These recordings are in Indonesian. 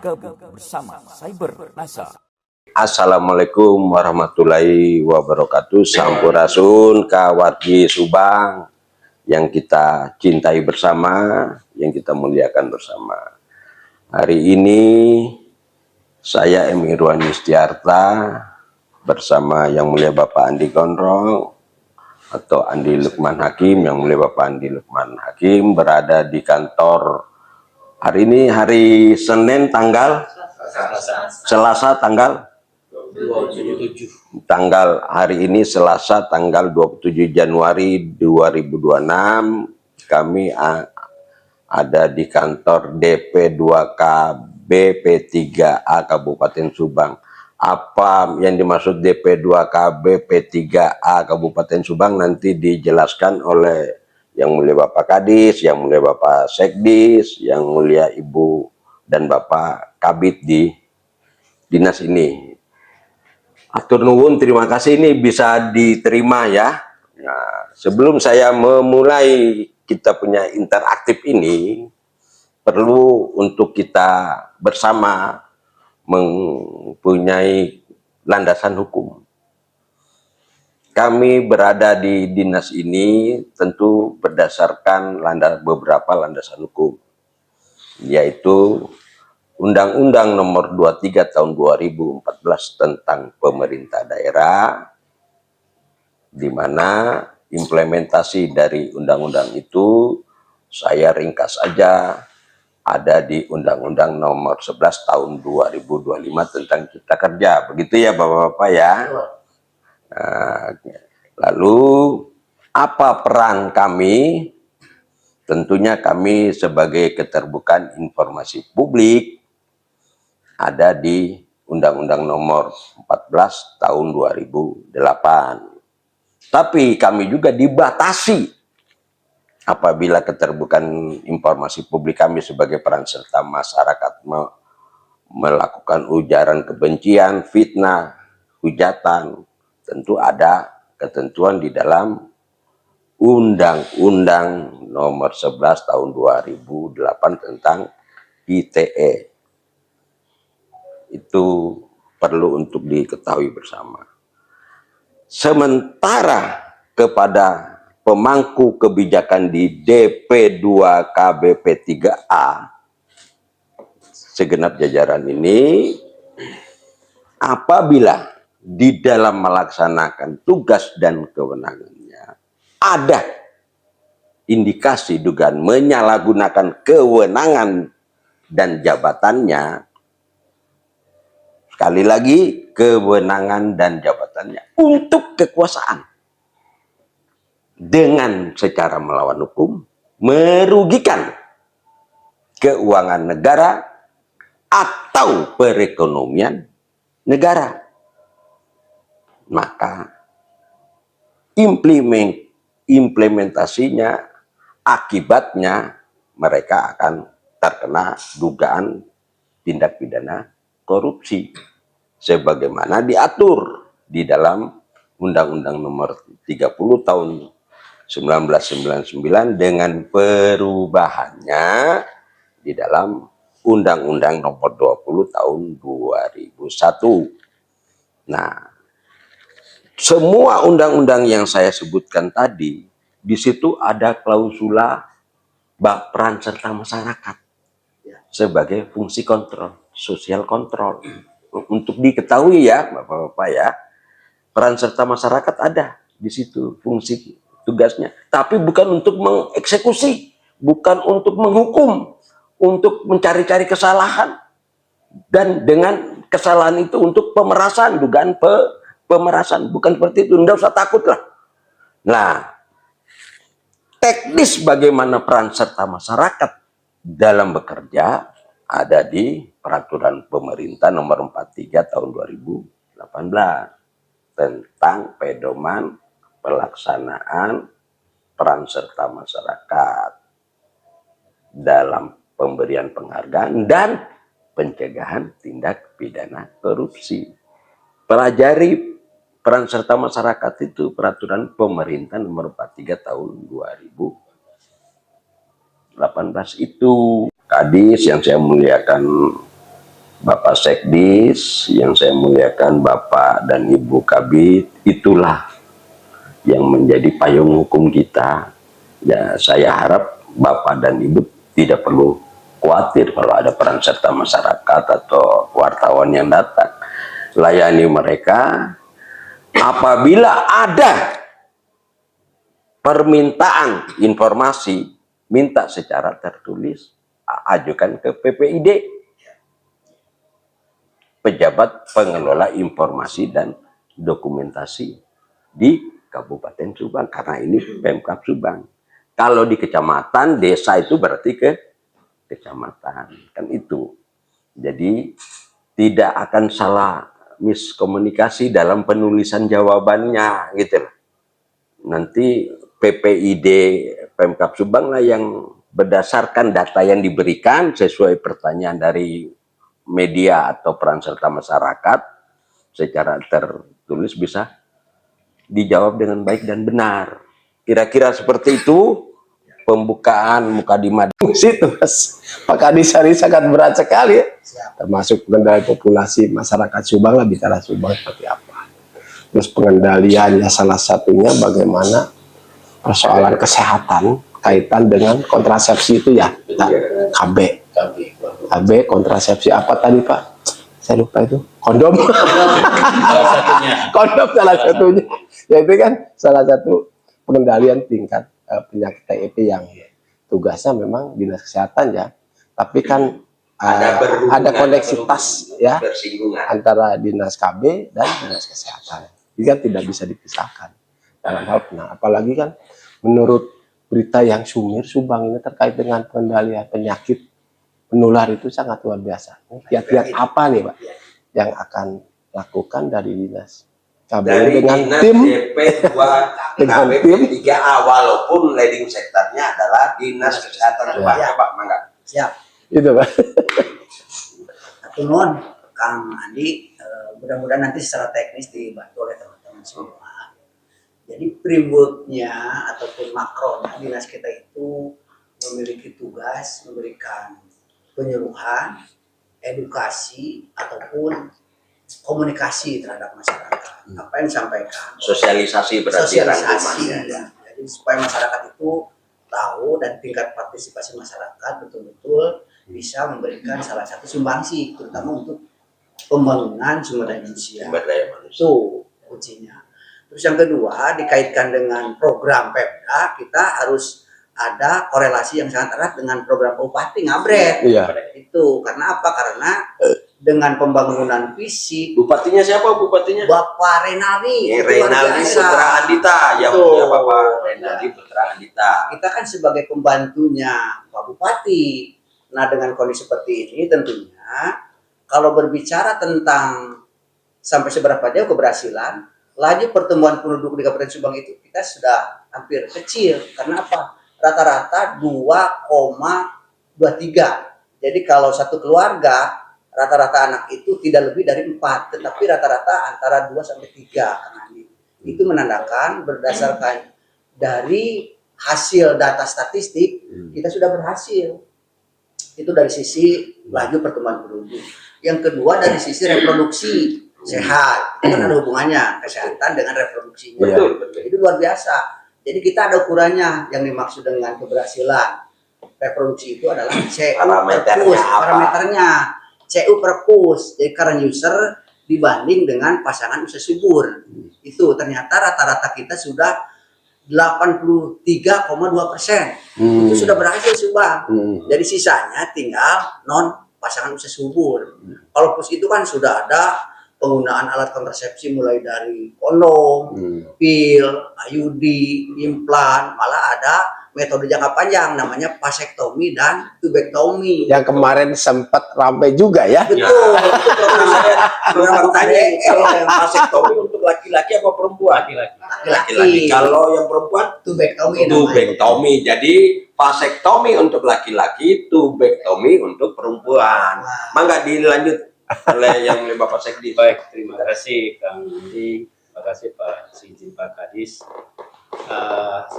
bergabung bersama Cyber NASA. Assalamualaikum warahmatullahi wabarakatuh. Sampurasun kawargi Subang yang kita cintai bersama, yang kita muliakan bersama. Hari ini saya Emi Irwan Yustiarta bersama yang mulia Bapak Andi Gondrong atau Andi Lukman Hakim, yang mulia Bapak Andi Lukman Hakim berada di kantor. Hari ini hari Senin tanggal Selasa tanggal hari ini Selasa tanggal 27 Januari 2026. Kami ada di kantor DP2K BP3A Kabupaten Subang. Apa yang dimaksud DP2K BP3A Kabupaten Subang nanti dijelaskan oleh yang mulia Bapak Kadis, yang mulia Bapak Sekdis, yang mulia Ibu dan Bapak Kabid di dinas ini. Atur nuwun, terima kasih, ini bisa diterima ya. Nah, sebelum saya memulai kita punya interaktif ini, perlu untuk kita bersama mempunyai landasan hukum. Kami berada di dinas ini tentu berdasarkan beberapa landasan hukum, yaitu Undang-Undang Nomor 23 Tahun 2014 tentang Pemerintah Daerah, di mana implementasi dari undang-undang itu saya ringkas saja ada di Undang-Undang Nomor 11 Tahun 2025 tentang Cipta Kerja. Begitu ya Bapak-Bapak ya. Nah, lalu apa peran kami? Tentunya kami sebagai keterbukaan informasi publik ada di Undang-Undang Nomor 14 Tahun 2008. Tapi kami juga dibatasi apabila keterbukaan informasi publik kami sebagai peran serta masyarakat melakukan ujaran kebencian, fitnah, hujatan. Tentu ada ketentuan di dalam Undang-Undang Nomor 11 Tahun 2008 tentang ITE. Itu perlu untuk diketahui bersama. Sementara kepada pemangku kebijakan di DP2KBP3A, segenap jajaran ini, apabila di dalam melaksanakan tugas dan kewenangannya ada indikasi dugaan menyalahgunakan kewenangan dan jabatannya, sekali lagi kewenangan dan jabatannya untuk kekuasaan dengan secara melawan hukum, merugikan keuangan negara atau perekonomian negara, maka implementasinya, akibatnya mereka akan terkena dugaan tindak pidana korupsi sebagaimana diatur di dalam Undang-Undang Nomor 30 Tahun 1999 dengan perubahannya di dalam Undang-Undang Nomor 20 Tahun 2001. Nah, semua undang-undang yang saya sebutkan tadi, di situ ada klausula peran serta masyarakat sebagai fungsi kontrol, sosial kontrol. Untuk diketahui ya Bapak-Bapak ya, peran serta masyarakat ada di situ fungsi tugasnya, tapi bukan untuk mengeksekusi, bukan untuk menghukum, untuk mencari-cari kesalahan, dan dengan kesalahan itu untuk pemerasan, dugaan pemerasan, bukan seperti itu. Nggak usah takut lah. Nah, teknis bagaimana peran serta masyarakat dalam bekerja ada di Peraturan Pemerintah Nomor 43 Tahun 2018 tentang pedoman pelaksanaan peran serta masyarakat dalam pemberian penghargaan dan pencegahan tindak pidana korupsi. Pelajari peran serta masyarakat itu Peraturan Pemerintah Nomor 43 Tahun 2018 itu. Kadis yang saya muliakan Bapak Sekdis, yang saya muliakan Bapak dan Ibu Kabid, itulah yang menjadi payung hukum kita. Ya, saya harap Bapak dan Ibu tidak perlu khawatir kalau ada peran serta masyarakat atau wartawan yang datang. Layani mereka. Apabila ada permintaan informasi, minta secara tertulis, ajukan ke PPID, Pejabat Pengelola Informasi dan Dokumentasi di Kabupaten Subang, karena ini Pemkab Subang. Kalau di kecamatan, desa itu berarti ke kecamatan, kan itu. Jadi tidak akan salah miskomunikasi dalam penulisan jawabannya, gitu. Nanti PPID Pemkab Subang lah yang berdasarkan data yang diberikan sesuai pertanyaan dari media atau peran serta masyarakat secara tertulis bisa dijawab dengan baik dan benar. Kira-kira seperti itu pembukaan Mukadimah situ Mas. Pak Kadis hari sangat berat sekali ya. Termasuk pengendalian populasi masyarakat Subang lah, bicara Subang seperti apa. Terus pengendaliannya salah satunya bagaimana persoalan kesehatan kaitan dengan kontrasepsi itu ya, KB kontrasepsi apa tadi Pak? Saya lupa itu. Kondom. Kondom salah satunya. Ya itu kan salah satu pengendalian tingkat penyakit TIP yang tugasnya memang dinas kesehatan ya, tapi kan ada koneksitas ya antara dinas KB dan dinas kesehatan, jadi kan tidak bisa dipisahkan dalam hal apalagi kan menurut berita yang Sumir Subang ini terkait dengan pengendalian penyakit penular itu sangat luar biasa. Kiat-kiat apa nih Pak yang akan lakukan dari dinas KB dengan dinas tim DP2 dengan tim KBP3A, walaupun leading sektornya adalah dinas kesehatan Subang. Ya, Pak, mangga. Siap. itu Pak. Nuhun Kang Andi, mudah-mudahan nanti secara teknis dibantu oleh teman-teman semua. Jadi frameworknya ataupun makronya dinas kita itu memiliki tugas memberikan penyuluhan, edukasi ataupun komunikasi terhadap masyarakat. Apa yang disampaikan? Sosialisasi berarti rangkumannya. Ya. Jadi supaya masyarakat itu tahu dan tingkat partisipasi masyarakat betul-betul bisa memberikan salah satu sumbangsi, terutama untuk pembangunan sumber daya manusia. Itu kuncinya. Terus yang kedua dikaitkan dengan program Pemda, kita harus ada korelasi yang sangat erat dengan program Bupati Ngabret. Iya. Itu karena apa? Karena dengan pembangunan fisik. Bupatinya siapa bupatinya? Bapak Renaldi. Renaldi Putra Andita. Ya, Bapak Renaldi Putra Andita. Kita kan sebagai pembantunya Pak Bupati. Nah, dengan kondisi seperti ini tentunya kalau berbicara tentang sampai seberapa jauh keberhasilan, laju pertumbuhan penduduk di Kabupaten Subang itu kita sudah hampir kecil. Karena apa? Rata-rata 2,23. Jadi kalau satu keluarga, rata-rata anak itu tidak lebih dari 4, tetapi rata-rata antara 2 sampai 3 anak. Itu menandakan berdasarkan dari hasil data statistik kita sudah berhasil. Itu dari sisi laju pertumbuhan penduduk. Yang kedua dari sisi reproduksi sehat. Itu kan ada hubungannya kesehatan dengan reproduksinya. Betul. Itu luar biasa. Jadi kita ada ukurannya yang dimaksud dengan keberhasilan. Reproduksi itu adalah CU perpus, parameternya CU perpus. Jadi current user dibanding dengan pasangan usia subur. Itu ternyata rata-rata kita sudah 83,2%. Itu sudah berhasil Subang. Jadi sisanya tinggal non pasangan usia subur. Kalau pus itu kan sudah ada penggunaan alat kontrasepsi mulai dari kondom, pil, IUD, implan, malah ada metode jangka panjang namanya vasektomi dan tubektomi. Yang kemarin sempat ramai juga ya. Betul. Program tanya kalau yang vasektomi untuk laki-laki apa perempuan? Laki-laki. Kalau yang perempuan tubektomi. Jadi vasektomi untuk laki-laki, tubektomi untuk perempuan. Mangga dilanjut oleh yang Bapak Sekdi. Baik, terima kasih Kang Andi, terima kasih Pak Sinjin Pak Kadis.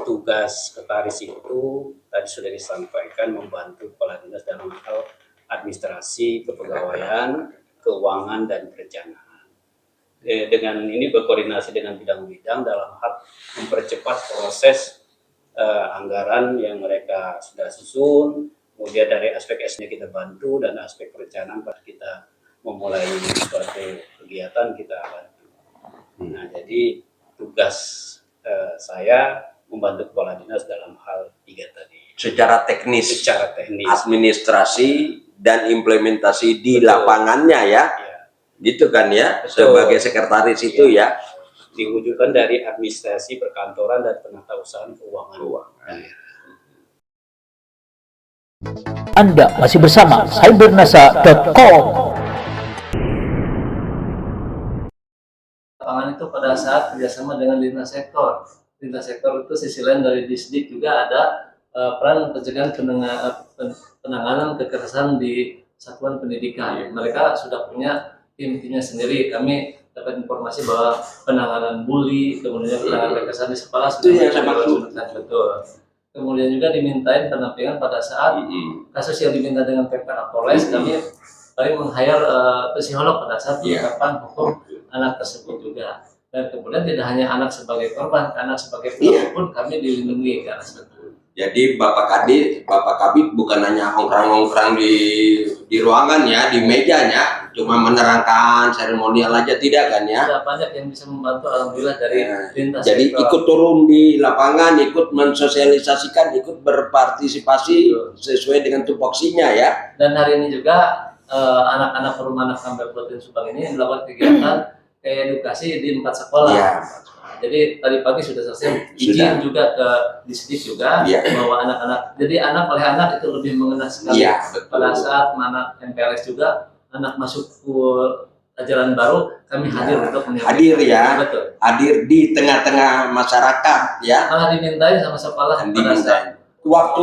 Tugas Ketaris itu tadi sudah disampaikan membantu kepala dinas dalam hal administrasi, kepegawaian, keuangan, dan perencanaan. Dengan ini berkoordinasi dengan bidang-bidang dalam hal mempercepat proses anggaran yang mereka sudah susun, kemudian dari aspek S-nya kita bantu, dan aspek perencanaan pada kita memulai suatu kegiatan kita bantu. Nah, jadi tugas saya membantu kepala dinas dalam hal 3 tadi. Secara teknis, administrasi dan implementasi di lapangannya ya. Gitu kan ya, sebagai sekretaris itu ya. Diwujudkan dari administrasi perkantoran dan penatausahaan keuangan. Anda masih bersama cybernasa.com. Lapangan itu pada saat kerjasama dengan lintas sektor. Lintas sektor itu sisi lain dari Disdik juga ada peran pencegahan penanganan kekerasan di satuan pendidikan. Mereka sudah punya tim-timnya sendiri. Kami dapat informasi bahwa penanganan bully, kemudian penanganan kekerasan di sekolah sudah dilakukan betul. Kemudian juga dimintain pendampingan pada saat kasus yang diminta dengan PPA Polres, kami meng-hire psikolog pada saat penerapan hukum anak tersebut juga. Dan kemudian tidak hanya anak sebagai korban, anak sebagai pelaku pun kami dilindungi karena seperti. Jadi Bapak Kabid bukan hanya ongkrang-ongkrang di ruangan ya, di mejanya, cuma menerangkan seremonial aja tidak kan ya? Ada banyak yang bisa membantu alhamdulillah dari lintas. Jadi ikut turun di lapangan, ikut mensosialisasikan, ikut berpartisipasi sesuai dengan tupoksinya ya. Dan hari ini juga anak-anak perumahan Kabupaten Subang ini melakukan kegiatan edukasi di 4 sekolah. Ya. Jadi tadi pagi sudah selesai izin juga ke Disdik juga bahwa anak-anak, jadi anak oleh anak itu lebih mengenal sekali. Pada saat anak MPLS juga anak masuk ke ajaran baru, kami hadir untuk hadir ya, hadir di tengah-tengah masyarakat ya. Malah dimintain sama sekolah pada saat waktu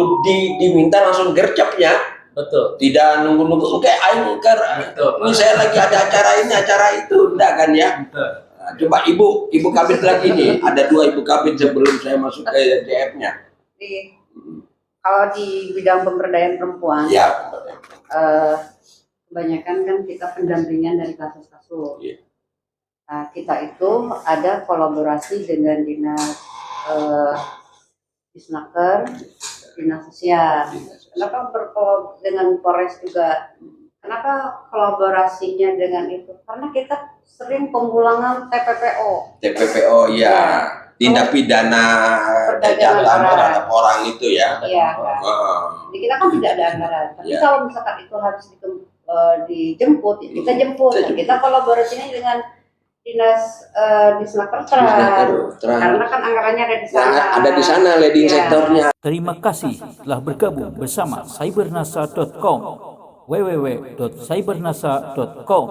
diminta langsung gercepnya. Betul. Tidak nunggu-nunggu. Oke, ayo ini saya lagi ada acara ini, acara itu, enggak kan ya? Betul. Nah, coba ibu kabit lagi nih. Ada 2 ibu kabit sebelum saya masuk ke DF-nya. Kalau di bidang pemberdayaan perempuan, kebanyakan kan kita pendampingan dari kasus-kasus. Nah, kita itu ada kolaborasi dengan dinas Disnaker, dinas sosial. Kenapa dengan Polres juga? Kenapa kolaborasinya dengan itu? Karena kita sering penggulangan TPPO. TPPO ya, tindak pidana kejahatan terhadap orang itu ya. Iya. Jadi kita kan tidak ada anggaran. Tapi kalau misalkan itu harus dijemput, ya kita jemput. Nah, kita kolaborasinya dengan dinas Disnaker karena kan anggarannya ada di sana. Ada di sana leading sektornya. Terima kasih telah bergabung bersama cybernasa.com. www.cybernasa.com